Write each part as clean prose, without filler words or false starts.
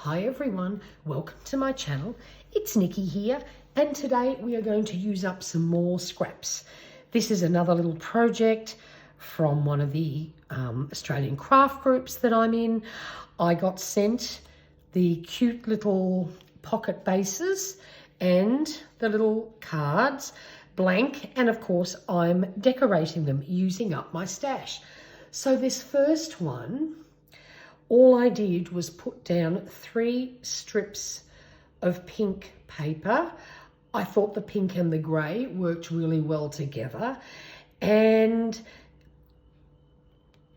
Hi everyone, welcome to my channel. It's Nikki here, and today we are going to use up some more scraps. This is another little project from one of the Australian craft groups that I'm in. I got sent the cute little pocket bases and the little cards blank, and of course I'm decorating them using up my stash. So this first one, all I did was put down 3 strips of pink paper. I thought the pink and the grey worked really well together, and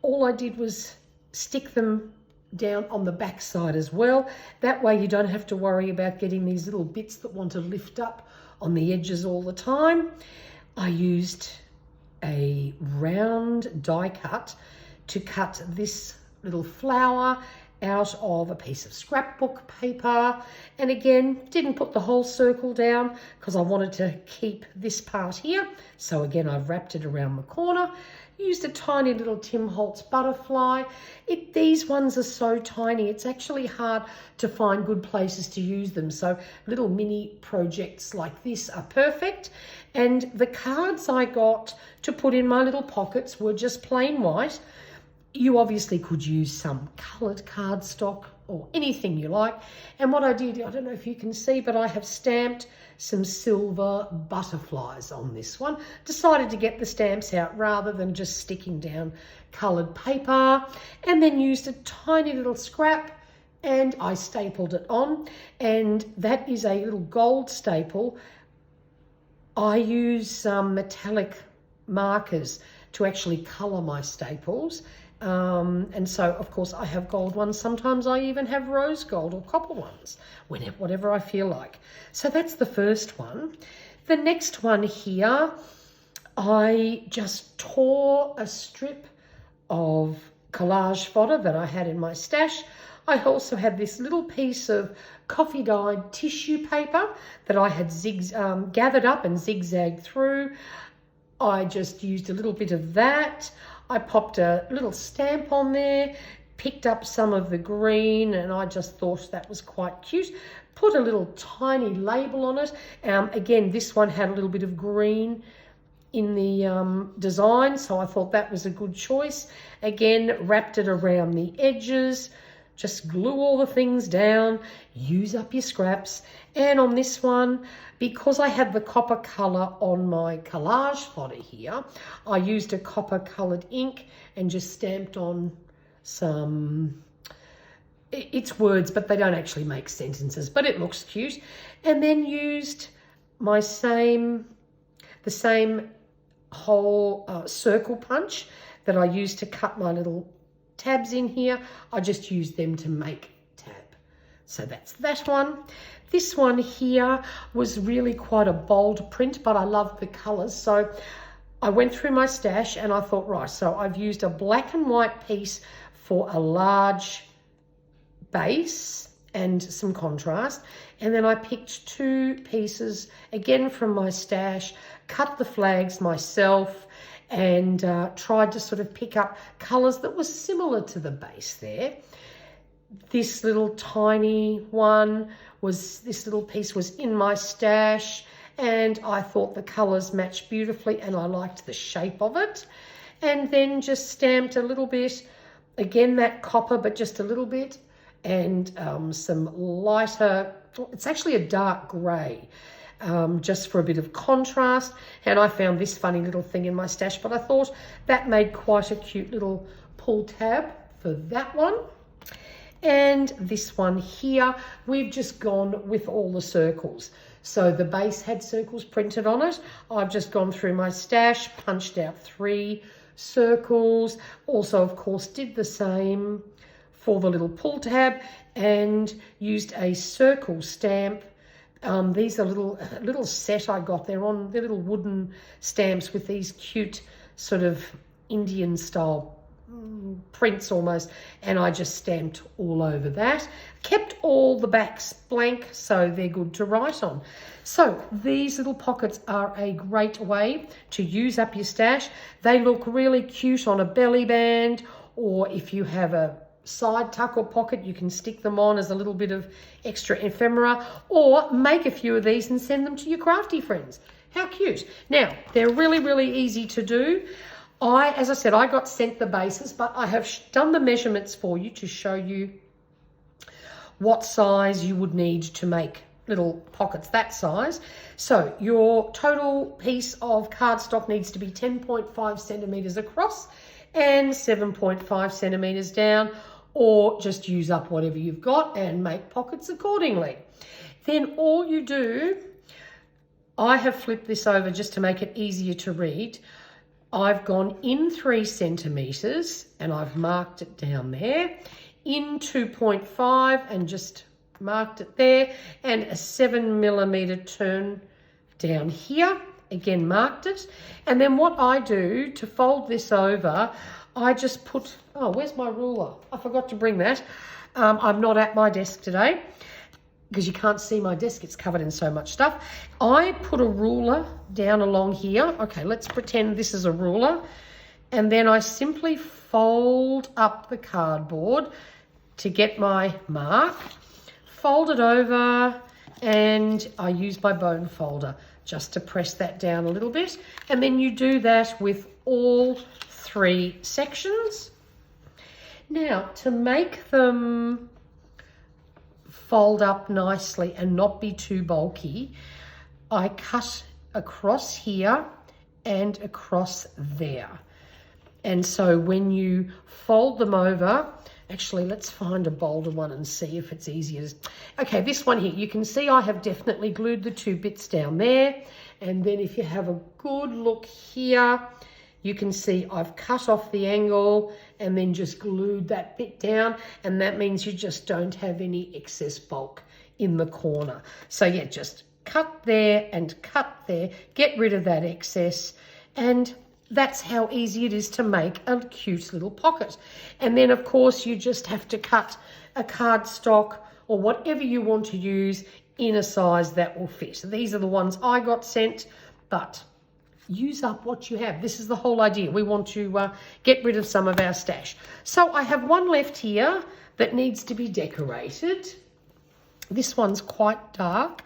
all I did was stick them down on the back side as well. That way you don't have to worry about getting these little bits that want to lift up on the edges all the time. I used a round die cut to cut this little flower out of a piece of scrapbook paper, and again didn't put the whole circle down because I wanted to keep this part here. So again, I've wrapped it around the corner, used a tiny little Tim Holtz butterfly. These ones are so tiny, it's actually hard to find good places to use them, so little mini projects like this are perfect. And the cards I got to put in my little pockets were just plain white. You obviously could use some coloured cardstock or anything you like. And what I did, I don't know if you can see, but I have stamped some silver butterflies on this one. Decided to get the stamps out rather than just sticking down coloured paper, and then used a tiny little scrap and I stapled it on. And that is a little gold staple. I use metallic markers to actually colour my staples. And so, of course, I have gold ones. Sometimes I even have rose gold or copper ones, whatever I feel like. So that's the first one. The next one here, I just tore a strip of collage fodder that I had in my stash. I also had this little piece of coffee dyed tissue paper that I had gathered up and zigzagged through. I just used a little bit of that. I popped a little stamp on there, picked up some of the green, and I just thought that was quite cute. Put a little tiny label on it. Again, this one had a little bit of green in the design, so I thought that was a good choice. Again, wrapped it around the edges, just glue all the things down, use up your scraps. And on this one, because I had the copper colour on my collage fodder here, I used a copper coloured ink and just stamped on some, it's words, but they don't actually make sentences, but it looks cute. And then used my the same whole circle punch that I used to cut my little tabs in here. I just used them to make tab. So that's that one. This one here was really quite a bold print, but I loved the colours. So I went through my stash and I thought, right, so I've used a black and white piece for a large base and some contrast. And then I picked 2 pieces, again from my stash, cut the flags myself, and tried to sort of pick up colours that were similar to the base there. This little tiny one this little piece was in my stash, and I thought the colours matched beautifully and I liked the shape of it. And then just stamped a little bit, again that copper, but just a little bit, and some lighter, it's actually a dark grey, just for a bit of contrast. And I found this funny little thing in my stash, but I thought that made quite a cute little pull tab for that one. And this one here, we've just gone with all the circles. So the base had circles printed on it. I've just gone through my stash, punched out 3 circles. Also, of course, did the same for the little pull tab and used a circle stamp. These are little set I got. They're little wooden stamps with these cute sort of Indian style prints almost, and I just stamped all over that. Kept all the backs blank, so they're good to write on. So these little pockets are a great way to use up your stash. They look really cute on a belly band, or if you have a side tuck or pocket, you can stick them on as a little bit of extra ephemera, or make a few of these and send them to your crafty friends. How cute. Now, they're really, really easy to do. As I said, I got sent the bases, but I have done the measurements for you to show you what size you would need to make little pockets that size. So your total piece of cardstock needs to be 10.5 centimeters across and 7.5 centimeters down, or just use up whatever you've got and make pockets accordingly. Then all you do, I have flipped this over just to make it easier to read. I've gone in 3 centimeters and I've marked it down there, in 2.5 and just marked it there, and a 7 millimeter turn down here, again marked it. And then what I do to fold this over, I just put, oh, where's my ruler? I forgot to bring that. I'm not at my desk today because you can't see my desk, it's covered in so much stuff. I put a ruler down along here. Okay, let's pretend this is a ruler. And then I simply fold up the cardboard to get my mark, fold it over, and I use my bone folder just to press that down a little bit. And then you do that with all 3 sections. Now, to make them fold up nicely and not be too bulky, I cut across here and across there. And so when you fold them over, actually, let's find a bolder one and see if it's easier. Okay, this one here, you can see I have definitely glued the 2 bits down there. And then if you have a good look here, you can see I've cut off the angle and then just glued that bit down. And that means you just don't have any excess bulk in the corner. So yeah, just cut there and cut there, get rid of that excess, and that's how easy it is to make a cute little pocket. And then of course you just have to cut a cardstock or whatever you want to use in a size that will fit. These are the ones I got sent, but use up what you have. This is the whole idea. We want to get rid of some of our stash. So I have one left here that needs to be decorated. This one's quite dark.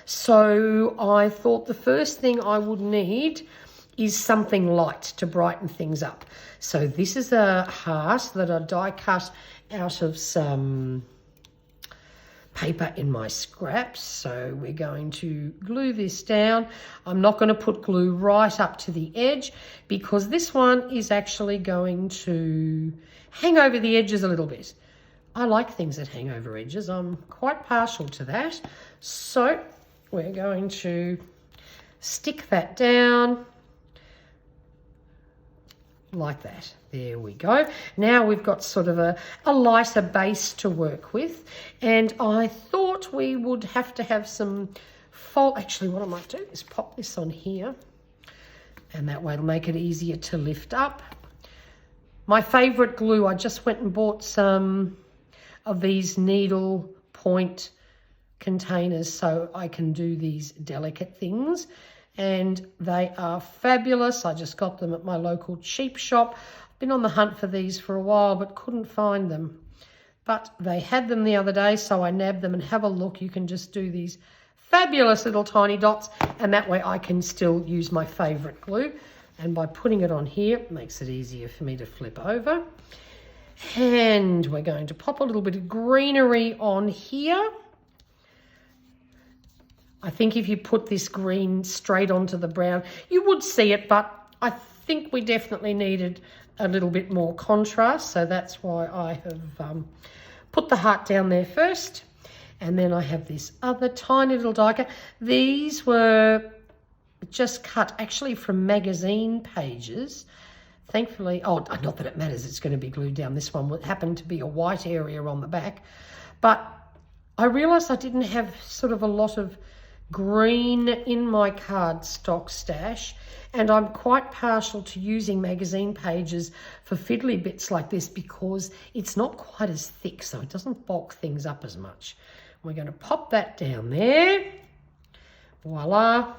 So I thought the first thing I would need is something light to brighten things up. So this is a heart that I die cut out of some paper in my scraps. So we're going to glue this down. I'm not going to put glue right up to the edge because this one is actually going to hang over the edges a little bit. I like things that hang over edges. I'm quite partial to that. So we're going to stick that down like that. There we go. Now we've got sort of a lighter base to work with, and I thought we would have to have some fold. Actually, what I might do is pop this on here, and that way it'll make it easier to lift up. My favorite glue, I just went and bought some of these needle point containers so I can do these delicate things, and they are fabulous. I just got them at my local cheap shop. I've been on the hunt for these for a while but couldn't find them, but they had them the other day, so I nabbed them. And have a look, you can just do these fabulous little tiny dots, and that way I can still use my favorite glue. And by putting it on here, it makes it easier for me to flip over. And we're going to pop a little bit of greenery on here. I think if you put this green straight onto the brown, you would see it, but I think we definitely needed a little bit more contrast. So that's why I have put the heart down there first. And then I have this other tiny little die cut. These were just cut actually from magazine pages. Thankfully, oh, not that it matters, it's going to be glued down. This one happened to be a white area on the back. But I realised I didn't have sort of a lot of green in my cardstock stash, and I'm quite partial to using magazine pages for fiddly bits like this because it's not quite as thick, so it doesn't bulk things up as much. We're going to pop that down there. Voila.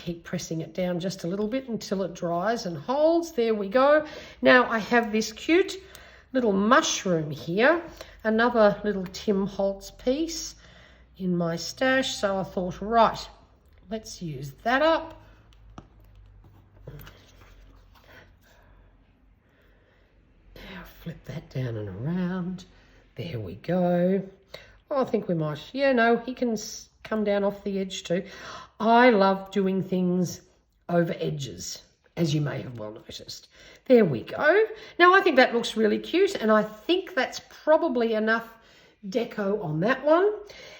keep pressing it down just a little bit until it dries and holds. There we go. Now I have this cute little mushroom here, another little Tim Holtz piece in my stash. So I thought, right, let's use that up. Now flip that down and around. There we go. Oh, I think we might. Yeah, no, he can come down off the edge too. I love doing things over edges, as you may have well noticed. There we go. Now I think that looks really cute, and I think that's probably enough deco on that one.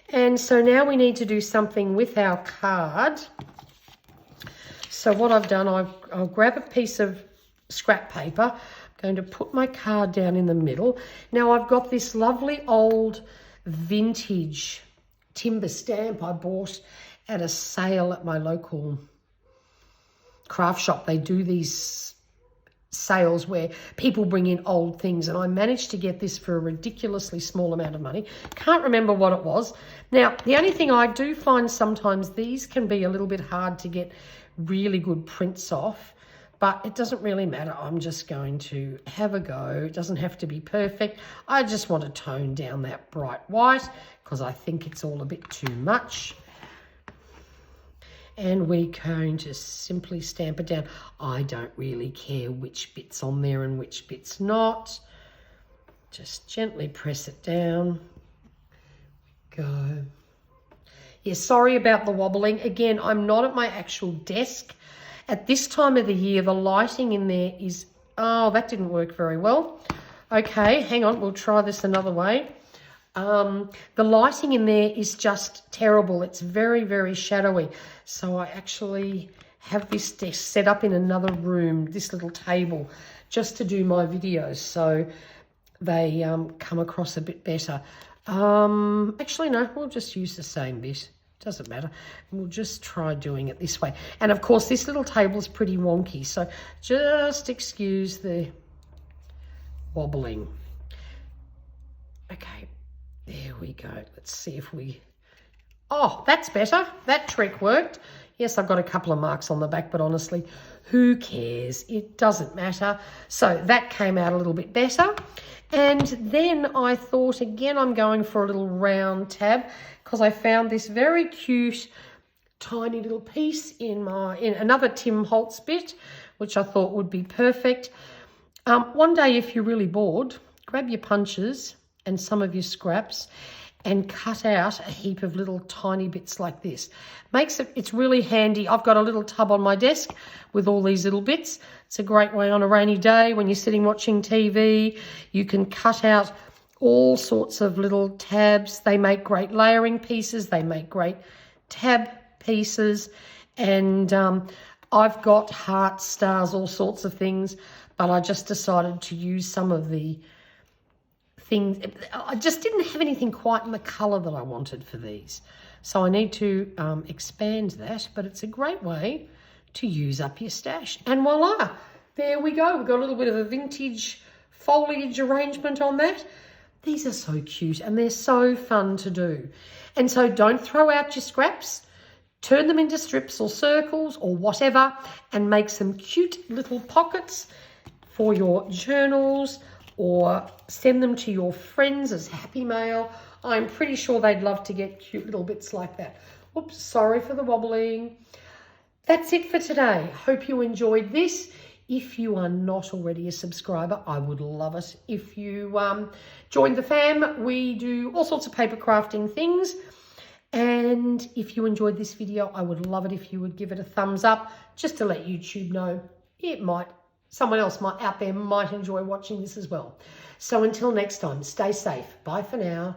And so now we need to do something with our card. So what I've done, I'll grab a piece of scrap paper. I'm going to put my card down in the middle. Now I've got this lovely old vintage timber stamp I bought at a sale at my local craft shop. They do these sales where people bring in old things, and I managed to get this for a ridiculously small amount of money. Can't remember what it was. Now, the only thing I do find sometimes these can be a little bit hard to get really good prints off, but it doesn't really matter. I'm just going to have a go. It doesn't have to be perfect. I just want to tone down that bright white because I think it's all a bit too much. And we're going to simply stamp it down. I don't really care which bit's on there and which bit's not. Just gently press it down. Go. Yeah, sorry about the wobbling. Again, I'm not at my actual desk. At this time of the year, the lighting in there is... Oh, that didn't work very well. Okay, hang on. We'll try this another way. The lighting in there is just terrible. It's very, very shadowy. So I actually have this desk set up in another room, this little table, just to do my videos. So they come across a bit better. Actually, no, we'll just use the same bit. Doesn't matter. We'll just try doing it this way. And of course, this little table is pretty wonky. So just excuse the wobbling. Okay. There we go. Let's see if we... Oh, that's better. That trick worked. Yes, I've got a couple of marks on the back, but honestly, who cares? It doesn't matter. So that came out a little bit better. And then I thought, again, I'm going for a little round tab because I found this very cute, tiny little piece in another Tim Holtz bit, which I thought would be perfect. One day, if you're really bored, grab your punches and some of your scraps and cut out a heap of little tiny bits like this. It's really handy. I've got a little tub on my desk with all these little bits. It's a great way on a rainy day when you're sitting watching TV. You can cut out all sorts of little tabs. They make great layering pieces. They make great tab pieces. And I've got hearts, stars, all sorts of things, but I just decided to use some of the things. I just didn't have anything quite in the colour that I wanted for these. So I need to expand that, but it's a great way to use up your stash. And voila, there we go. We've got a little bit of a vintage foliage arrangement on that. These are so cute and they're so fun to do. And so don't throw out your scraps. Turn them into strips or circles or whatever and make some cute little pockets for your journals, or send them to your friends as happy mail. I'm pretty sure they'd love to get cute little bits like that. Oops, sorry for the wobbling. That's it for today. Hope you enjoyed this. If you are not already a subscriber, I would love it if you joined the fam. We do all sorts of paper crafting things. And if you enjoyed this video, I would love it if you would give it a thumbs up, just to let YouTube know someone else out there might enjoy watching this as well. So until next time, stay safe. Bye for now.